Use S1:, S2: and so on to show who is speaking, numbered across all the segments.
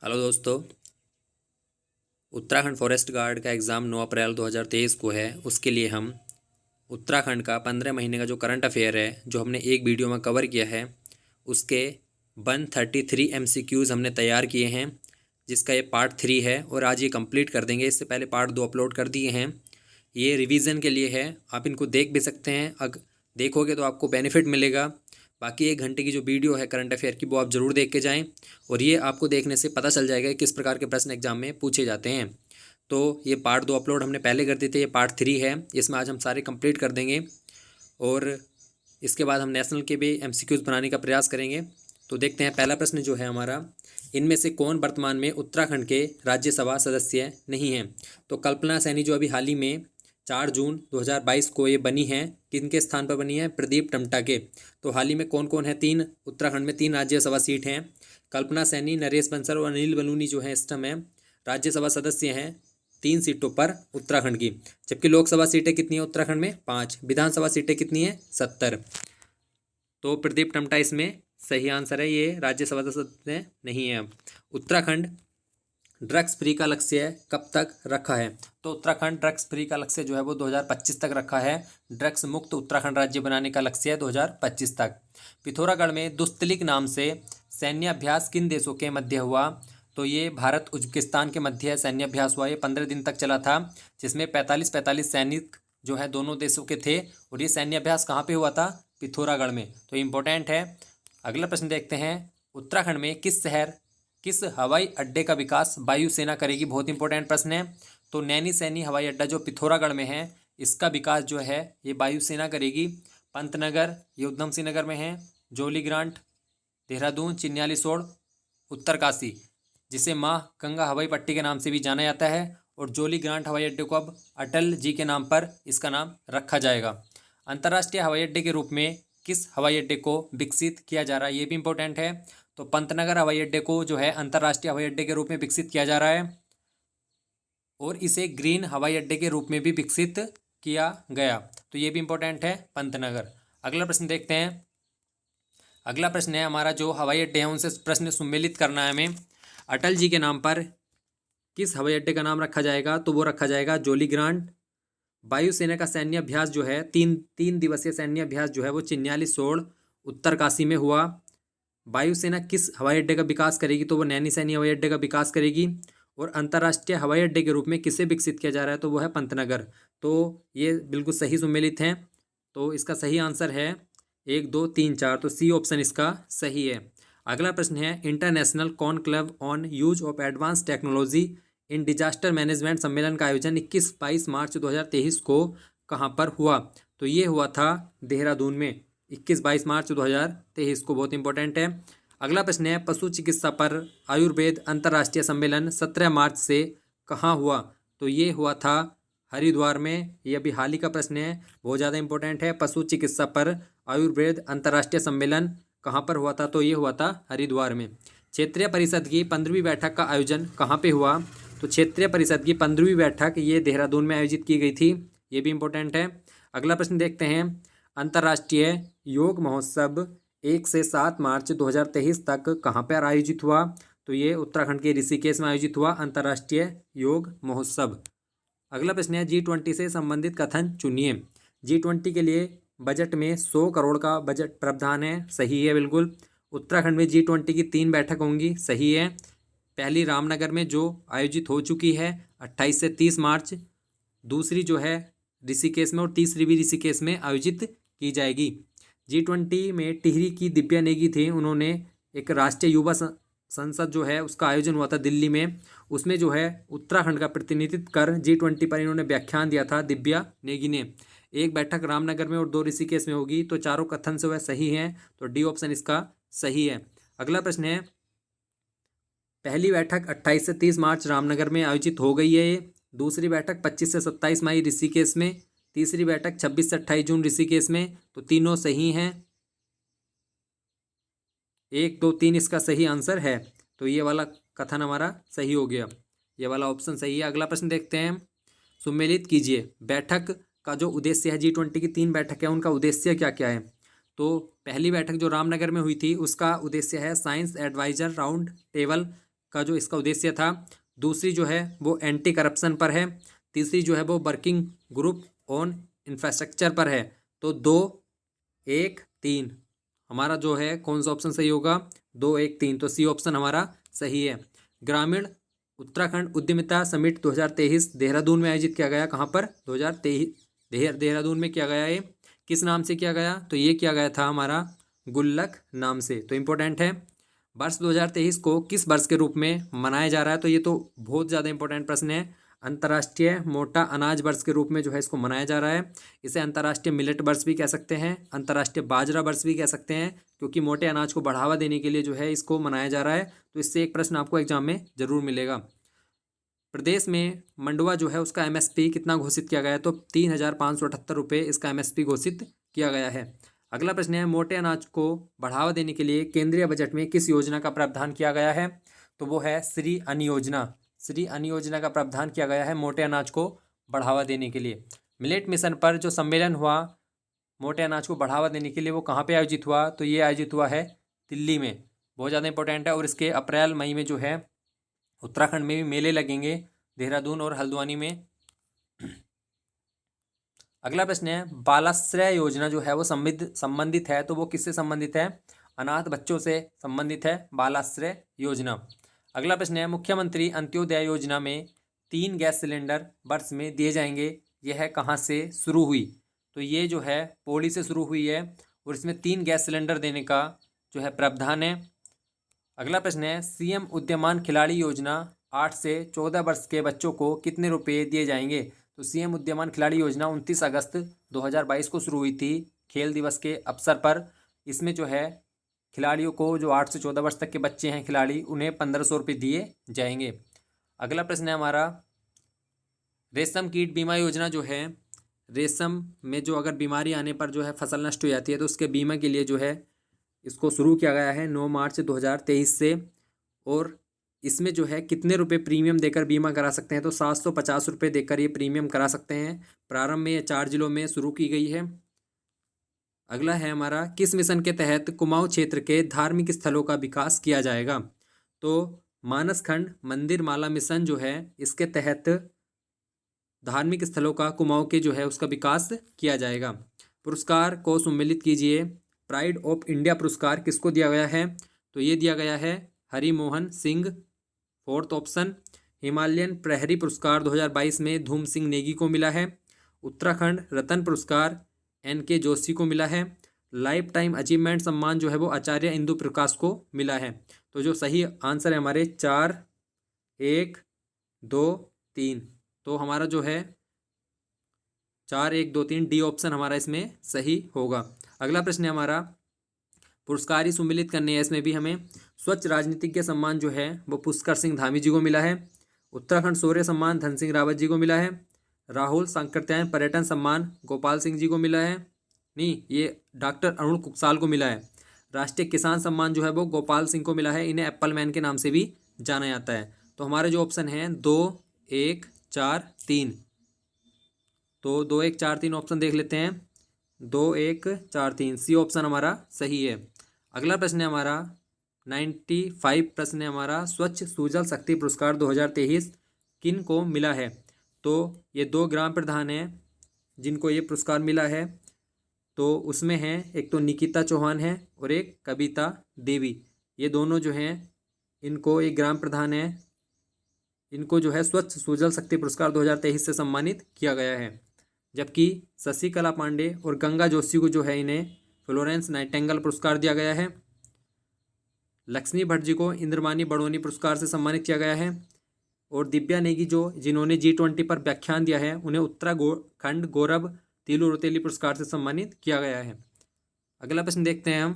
S1: Hello दोस्तों। Uttarakhand forest guard का exam 9 अप्रैल 2023 को है। उसके लिए हम उत्तराखंड का 15 महीने का जो करंट अफेयर है, जो हमने एक वीडियो में कवर किया है, उसके 133 MCQs हमने तैयार किए हैं, जिसका ये पार्ट 3 है और आज ये कंप्लीट कर देंगे। इससे पहले पार्ट 2 अपलोड कर दिए हैं। ये रिवीजन के लिए है, आप इनको देख भी सकते हैं। अगर देखोगे तो आपको बेनिफिट मिलेगा। बाकी 1 घंटे की जो वीडियो है करंट अफेयर की, वो आप ज़रूर देख के जाएं और ये आपको देखने से पता चल जाएगा कि किस प्रकार के प्रश्न एग्जाम में पूछे जाते हैं। तो ये पार्ट 2 अपलोड हमने पहले कर दिए थे, ये पार्ट 3 है। इसमें आज हम सारे कंप्लीट कर देंगे और इसके बाद हम नेशनल के भी MCQs बनाने का प्रयास करेंगे। तो देखते हैं, पहला प्रश्न जो है हमारा, इनमें से कौन वर्तमान में उत्तराखंड के राज्यसभा सदस्य नहीं हैं? तो कल्पना सैनी जो अभी हाल ही में 4 जून 2022 को ये बनी है, किनके स्थान पर बनी है? प्रदीप टम्टा के। तो हाल ही में कौन कौन है? उत्तराखंड में 3 राज्यसभा सीट हैं। कल्पना सैनी, नरेश बंसल और अनिल बलूनी जो है इस समय राज्यसभा सदस्य हैं 3 सीटों पर उत्तराखंड की। जबकि लोकसभा सीटें कितनी है उत्तराखंड में? 5। विधानसभा सीटें कितनी है? 70। तो प्रदीप टम्टा इसमें सही आंसर है, ये राज्यसभा सदस्य नहीं है। उत्तराखंड ड्रग्स फ्री का लक्ष्य कब तक रखा है? तो उत्तराखंड ड्रग्स फ्री का लक्ष्य जो है वो 2025 तक रखा है। ड्रग्स मुक्त उत्तराखंड राज्य बनाने का लक्ष्य है 2025 तक। पिथौरागढ़ में दुस्तलिक नाम से सैन्य अभ्यास किन देशों के मध्य हुआ? तो ये भारत उज्बेकिस्तान के मध्य सैन्य अभ्यास हुआ। ये 15 दिन तक चला था, जिसमें 45 सैनिक जो है दोनों देशों के थे। और ये सैन्य अभ्यास कहाँ पे हुआ था? पिथौरागढ़ में। तो इम्पोर्टेंट है। अगला प्रश्न देखते हैं, उत्तराखंड में किस हवाई अड्डे का विकास वायुसेना करेगी? बहुत इंपॉर्टेंट प्रश्न है। तो नैनी सैनी हवाई अड्डा जो पिथौरागढ़ में है, इसका विकास जो है ये वायुसेना करेगी। पंतनगर ये उधम सिंह नगर में है। जोलीग्रांट, देहरादून, चिन्यालीसोड़, उत्तरकाशी, जिसे माँ गंगा हवाई पट्टी के नाम से भी जाना जाता है। और जोलीग्रांट हवाई अड्डे को अब अटल जी के नाम पर इसका नाम रखा जाएगा। अंतर्राष्ट्रीय हवाई अड्डे के रूप में किस हवाई अड्डे को विकसित किया जा रहा है? ये भी इंपॉर्टेंट है। तो पंतनगर हवाई अड्डे को जो है अंतर्राष्ट्रीय हवाई अड्डे के रूप में विकसित किया जा रहा है और इसे ग्रीन हवाई अड्डे के रूप में भी विकसित किया गया। तो ये भी इंपॉर्टेंट है, पंतनगर। अगला प्रश्न देखते हैं। अगला प्रश्न है हमारा, जो हवाई अड्डे हैं उनसे प्रश्न सम्मिलित करना है हमें। अटल जी के नाम पर किस हवाई अड्डे का नाम रखा जाएगा? तो वो रखा जाएगा जोलीग्रांट। वायुसेना का सैन्य अभ्यास जो है, तीन दिवसीय सैन्य अभ्यास जो है वो चिन्यालीसोड़ उत्तरकाशी में हुआ। वायुसेना किस हवाई अड्डे का विकास करेगी? तो वो नैनी सैनी हवाई अड्डे का विकास करेगी। और अंतर्राष्ट्रीय हवाई अड्डे के रूप में किसे विकसित किया जा रहा है? तो वो है पंतनगर। तो ये बिल्कुल सही सम्मिलित हैं। तो इसका सही आंसर है 1, 2, 3, 4। तो सी ऑप्शन इसका सही है। अगला प्रश्न है, international conclave on use of advance technology in disaster management सम्मेलन का आयोजन 21-22 मार्च 2023 को कहाँ पर हुआ? तो ये हुआ था देहरादून में, 21-22 मार्च 2023 को। बहुत इंपॉर्टेंट है। अगला प्रश्न है, पशु चिकित्सा पर आयुर्वेद अंतर्राष्ट्रीय सम्मेलन 17 मार्च से कहाँ हुआ? तो ये हुआ था हरिद्वार में। ये अभी हाल ही का प्रश्न है, बहुत ज़्यादा इंपॉर्टेंट है। पशु चिकित्सा पर आयुर्वेद अंतर्राष्ट्रीय सम्मेलन कहाँ पर हुआ था? तो ये हुआ था हरिद्वार में। क्षेत्रीय परिषद की 15वीं बैठक का आयोजन कहाँ पे हुआ? तो क्षेत्रीय परिषद की 15वीं बैठक ये देहरादून में आयोजित की गई थी। ये भी इंपॉर्टेंट है। अगला प्रश्न देखते हैं, अंतर्राष्ट्रीय योग महोत्सव 1 से 7 मार्च 2023 तक कहाँ पर आयोजित हुआ? तो ये उत्तराखंड के ऋषिकेश में आयोजित हुआ अंतर्राष्ट्रीय योग महोत्सव। अगला प्रश्न है, G20 से संबंधित कथन चुनिए। G20 के लिए बजट में 100 करोड़ का बजट प्रावधान है। सही है, बिल्कुल। उत्तराखंड में G20 की 3 बैठक होंगी। सही है। पहली रामनगर में जो आयोजित हो चुकी है 28 से 30 मार्च। दूसरी जो है ऋषिकेश में और तीसरी भी ऋषिकेश में आयोजित की जाएगी। G20 में टिहरी की दिव्या नेगी थी, उन्होंने एक राष्ट्रीय युवा संसद जो है उसका आयोजन हुआ था दिल्ली में। उसमें जो है उत्तराखंड का प्रतिनिधित्व कर G20 पर इन्होंने व्याख्यान दिया था दिव्या नेगी ने। एक बैठक रामनगर में और 2 ऋषिकेश में होगी। तो चारों कथन से वह सही हैं। तो डी ऑप्शन इसका सही है। अगला प्रश्न है, पहली बैठक 28 से 30 मार्च रामनगर में आयोजित हो गई है। दूसरी बैठक 25 से 27 मई ऋषिकेश में। तीसरी बैठक 26 से 28 जून ऋषिकेश में। तो तीनों सही हैं। 1, 2, 3 इसका सही आंसर है। तो ये वाला कथन हमारा सही हो गया, ये वाला ऑप्शन सही है। अगला प्रश्न देखते हैं, सम्मिलित कीजिए बैठक का जो उद्देश्य है। G20 की 3 बैठक है, उनका उद्देश्य क्या क्या है? तो पहली बैठक जो रामनगर में हुई थी उसका उद्देश्य है साइंस एडवाइजर राउंड टेबल का जो इसका उद्देश्य था। दूसरी जो है वो एंटी करप्शन पर है। तीसरी जो है वो वर्किंग ग्रुप ऑन इंफ्रास्ट्रक्चर पर है। तो 2, 1, 3 हमारा जो है कौन सा ऑप्शन सही होगा? 2, 1, 3। तो सी ऑप्शन हमारा सही है। ग्रामीण उत्तराखंड उद्यमिता समिट 2023 देहरादून में आयोजित किया गया। कहाँ पर? 2023 देहरादून में किया गया। ये किस नाम से किया गया? तो ये किया गया था हमारा गुल्लक नाम से। तो इम्पोर्टेंट है। वर्ष 2023 को किस वर्ष के रूप में मनाया जा रहा है? तो ये तो बहुत ज़्यादा इंपॉर्टेंट प्रश्न है। अंतर्राष्ट्रीय मोटा अनाज वर्ष के रूप में जो है इसको मनाया जा रहा है। इसे अंतर्राष्ट्रीय मिलेट वर्ष भी कह सकते हैं, अंतर्राष्ट्रीय बाजरा वर्ष भी कह सकते हैं, क्योंकि मोटे अनाज को बढ़ावा देने के लिए जो है इसको मनाया जा रहा है। तो इससे एक प्रश्न आपको एग्जाम में जरूर मिलेगा। प्रदेश में मंडुआ जो है उसका एमएसपी कितना घोषित किया गया है? तो 3,578 रुपये इसका एमएसपी घोषित किया गया है। अगला प्रश्न है, मोटे अनाज को बढ़ावा देने के लिए केंद्रीय बजट में किस योजना का प्रावधान किया गया है? तो वो है श्री अन्न योजना। श्री अन्न योजना का प्रावधान किया गया है मोटे अनाज को बढ़ावा देने के लिए। मिलेट मिशन पर जो सम्मेलन हुआ मोटे अनाज को बढ़ावा देने के लिए, वो कहाँ पे आयोजित हुआ? तो ये आयोजित हुआ है दिल्ली में। बहुत ज़्यादा इंपॉर्टेंट है। और इसके अप्रैल मई में जो है उत्तराखंड में भी मेले लगेंगे, देहरादून और हल्द्वानी में। अगला प्रश्न है, बालाश्रय योजना जो है वो संबंधित है। तो वो किससे संबंधित है? अनाथ बच्चों से संबंधित है बालाश्रय योजना। अगला प्रश्न है, मुख्यमंत्री अंत्योदय योजना में 3 गैस सिलेंडर वर्ष में दिए जाएंगे। यह कहाँ से शुरू हुई? तो ये जो है पौड़ी से शुरू हुई है और इसमें 3 गैस सिलेंडर देने का जो है प्रावधान है। अगला प्रश्न है, सीएम उद्यमान खिलाड़ी योजना 8 से 14 वर्ष के बच्चों को कितने रुपए दिए जाएंगे? तो सीएम उद्यमान खिलाड़ी योजना 29 अगस्त 2022 को शुरू हुई थी खेल दिवस के अवसर पर। इसमें जो है खिलाड़ियों को, जो 8 से 14 वर्ष तक के बच्चे हैं खिलाड़ी, उन्हें 1500 रुपये दिए जाएंगे। अगला प्रश्न है हमारा, रेशम कीट बीमा योजना जो है, रेशम में जो अगर बीमारी आने पर जो है फसल नष्ट हो जाती है तो उसके बीमा के लिए जो है इसको शुरू किया गया है 9 मार्च 2023 से। और इसमें जो है कितने रुपए प्रीमियम देकर बीमा करा सकते हैं? तो 750 रुपये देकर ये प्रीमियम करा सकते हैं। प्रारंभ में ये 4 जिलों में शुरू की गई है। अगला है हमारा, किस मिशन के तहत कुमाऊं क्षेत्र के धार्मिक स्थलों का विकास किया जाएगा? तो मानस खंड मंदिर माला मिशन जो है इसके तहत धार्मिक स्थलों का कुमाऊं के जो है उसका विकास किया जाएगा। पुरस्कार को सम्मिलित कीजिए। प्राइड ऑफ इंडिया पुरस्कार किसको दिया गया है? तो ये दिया गया है Harimohan Singh. 4th option. Himalayan प्रहरी पुरस्कार 2022 में धूम सिंह नेगी को मिला है। उत्तराखंड रत्न पुरस्कार NK जोशी को मिला है। लाइफ टाइम अचीवमेंट सम्मान जो है वो आचार्य इंदु प्रकाश को मिला है। तो जो सही आंसर है हमारे 4, 1, 2, 3। तो हमारा जो है 4, 1, 2, 3 डी ऑप्शन हमारा इसमें सही होगा। अगला प्रश्न है हमारा, पुरस्कार ही सम्मिलित करने हैं। इसमें भी हमें स्वच्छ राजनीतिज्ञ सम्मान जो है वो पुष्कर सिंह धामी जी को मिला है। उत्तराखंड शौर्य सम्मान धन सिंह रावत जी को मिला है। राहुल सांकृत्यायन पर्यटन सम्मान गोपाल सिंह जी को मिला है। नहीं, ये डॉक्टर अरुण कुकसाल को मिला है। राष्ट्रीय किसान सम्मान जो है वो गोपाल सिंह को मिला है। इन्हें एप्पल मैन के नाम से भी जाना जाता है। तो हमारे जो ऑप्शन हैं 2, 1, 4, 3। तो 2, 1, 4, 3 ऑप्शन देख लेते हैं। 2, 1, 4, 3 सी ऑप्शन हमारा सही है। अगला प्रश्न है हमारा 95 प्रश्न है हमारा, स्वच्छ सुजल शक्ति पुरस्कार 2023 किन को मिला है? तो ये 2 ग्राम प्रधान हैं जिनको ये पुरस्कार मिला है। तो उसमें हैं एक तो निकिता चौहान है और एक कविता देवी। ये दोनों जो हैं इनको, एक ग्राम प्रधान है, इनको जो है स्वच्छ सुजल शक्ति पुरस्कार 2023 से सम्मानित किया गया है। जबकि शशिकला पांडे और गंगा जोशी को जो है इन्हें फ्लोरेंस नाइटिंगेल पुरस्कार दिया गया है। लक्ष्मी भट्ट जी को इंद्रमानी बड़ोनी पुरस्कार से सम्मानित किया गया है। और दिव्या नेगी जिन्होंने G20 पर व्याख्यान दिया है उन्हें उत्तराखंड गौरव तिलु रोतेली पुरस्कार से सम्मानित किया गया है। अगला प्रश्न देखते हैं हम,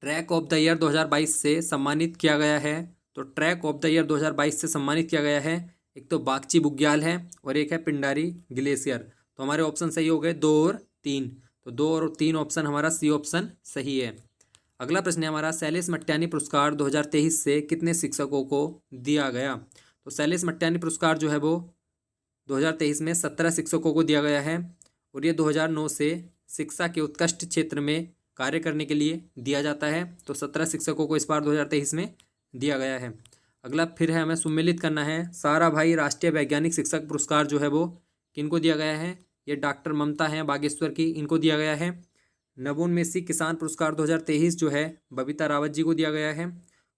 S1: ट्रैक ऑफ द ईयर 2022 से सम्मानित किया गया है। तो ट्रैक ऑफ द ईयर 2022 से सम्मानित किया गया है, एक तो बागची बुग्याल है और एक है पिंडारी ग्लेशियर। तो हमारे ऑप्शन सही हो गए 2 और 3। तो 2 और 3 ऑप्शन हमारा सी ऑप्शन सही है। अगला प्रश्न है हमारा, शैलेश मट्यानी पुरस्कार 2023 से कितने शिक्षकों को दिया गया? तो शैलेश मट्यानी पुरस्कार जो है वो 2023 में 17 शिक्षकों को दिया गया है। और ये 2009 से शिक्षा के उत्कृष्ट क्षेत्र में कार्य करने के लिए दिया जाता है। तो 17 शिक्षकों को इस बार 2023 में दिया गया है। अगला फिर है हमें सम्मिलित करना है। सारा भाई राष्ट्रीय वैज्ञानिक शिक्षक पुरस्कार जो है वो किनको दिया गया है? ये डॉक्टर ममता हैं बागेश्वर की, इनको दिया गया है। नवोन्मेषी किसान पुरस्कार 2023 जो है बबीता रावत जी को दिया गया है।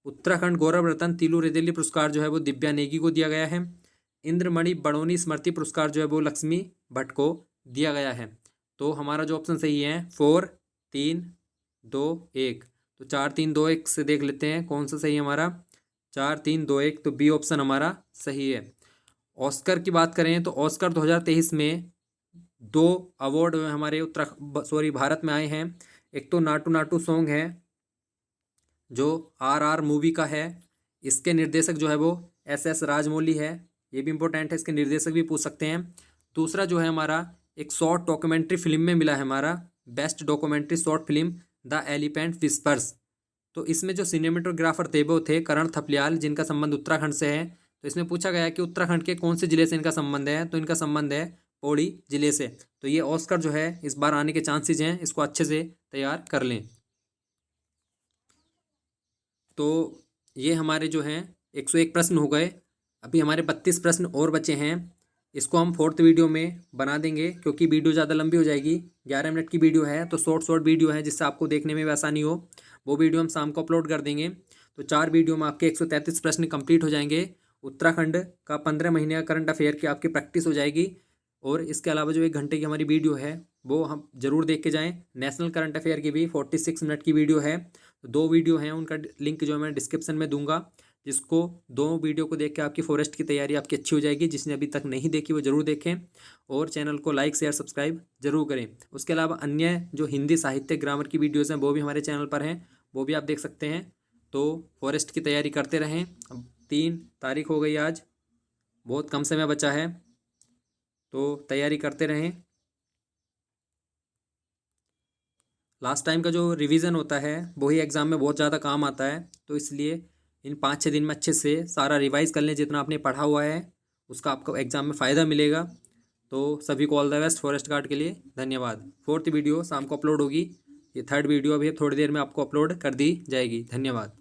S1: उत्तराखंड गौरव रत्न तिलू रेदेली पुरस्कार जो है वो दिव्या नेगी को दिया गया है। इंद्रमणि बड़ोनी स्मृति पुरस्कार जो है वो लक्ष्मी भट्ट को दिया गया है। तो हमारा जो ऑप्शन सही है 4 3 2 1। तो 4 3 2 1 से देख लेते हैं कौन सा सही है हमारा। 4 3 2 1, तो बी ऑप्शन हमारा सही है। ऑस्कर की बात करें तो ऑस्कर 2023 में 2 अवार्ड हमारे भारत में आए हैं। एक तो नाटू नाटू सॉन्ग है जो RR मूवी का है, इसके निर्देशक जो है वो SS राजमौली है, ये भी इम्पोर्टेंट है, इसके निर्देशक भी पूछ सकते हैं। दूसरा जो है हमारा एक शॉर्ट डॉक्यूमेंट्री फिल्म में मिला है हमारा best documentary short film the elephant whispers. तो इसमें जो सिनेमेटोग्राफर थे वो थे करण थपलियाल, जिनका संबंध उत्तराखंड से है। तो इसमें पूछा गया है कि उत्तराखंड के कौन से जिले से इनका संबंध है, तो इनका संबंध है पौड़ी जिले से। तो ये ऑस्कर जो है इस बार आने के चांसेस हैं, इसको अच्छे से तैयार कर लें। तो ये हमारे जो हैं 101 प्रश्न हो गए। अभी हमारे 32 प्रश्न और बचे हैं। इसको हम 4th वीडियो में बना देंगे क्योंकि वीडियो ज़्यादा लंबी हो जाएगी। 11 मिनट की वीडियो है तो शॉर्ट वीडियो है जिससे आपको देखने में भी आसानी हो। वो वीडियो हम शाम को अपलोड कर देंगे। तो 4 वीडियो में आपके 133 प्रश्न कंप्लीट हो जाएंगे। उत्तराखंड का 15 महीने का करंट अफेयर की आपकी प्रैक्टिस हो जाएगी। और इसके अलावा जो 1 घंटे की हमारी वीडियो है वो हम जरूर देख के जाएँ। नेशनल करंट अफेयर की भी 46 मिनट की वीडियो है। तो 2 वीडियो हैं, उनका लिंक जो मैं डिस्क्रिप्शन में दूंगा, जिसको 2 वीडियो को देख के आपकी फॉरेस्ट की तैयारी आपकी अच्छी हो जाएगी। जिसने अभी तक नहीं देखी वो ज़रूर देखें और चैनल को लाइक शेयर सब्सक्राइब जरूर करें। उसके अलावा अन्य जो हिंदी साहित्य ग्रामर की वीडियोज़ हैं वो भी हमारे चैनल पर हैं, वो भी आप देख सकते हैं। तो फॉरेस्ट की तैयारी करते रहें। अब 3 तारीख हो गई आज, बहुत कम समय बचा है, तो तैयारी करते रहें। लास्ट टाइम का जो रिवीजन होता है वही एग्ज़ाम में बहुत ज़्यादा काम आता है। तो इसलिए इन 5-6 दिन में अच्छे से सारा रिवाइज़ कर लें। जितना आपने पढ़ा हुआ है उसका आपको एग्ज़ाम में फ़ायदा मिलेगा। तो सभी को all the best forest guard के लिए। धन्यवाद। 4th वीडियो शाम को अपलोड होगी। ये 3rd वीडियो अभी थोड़ी देर में आपको अपलोड कर दी जाएगी। धन्यवाद।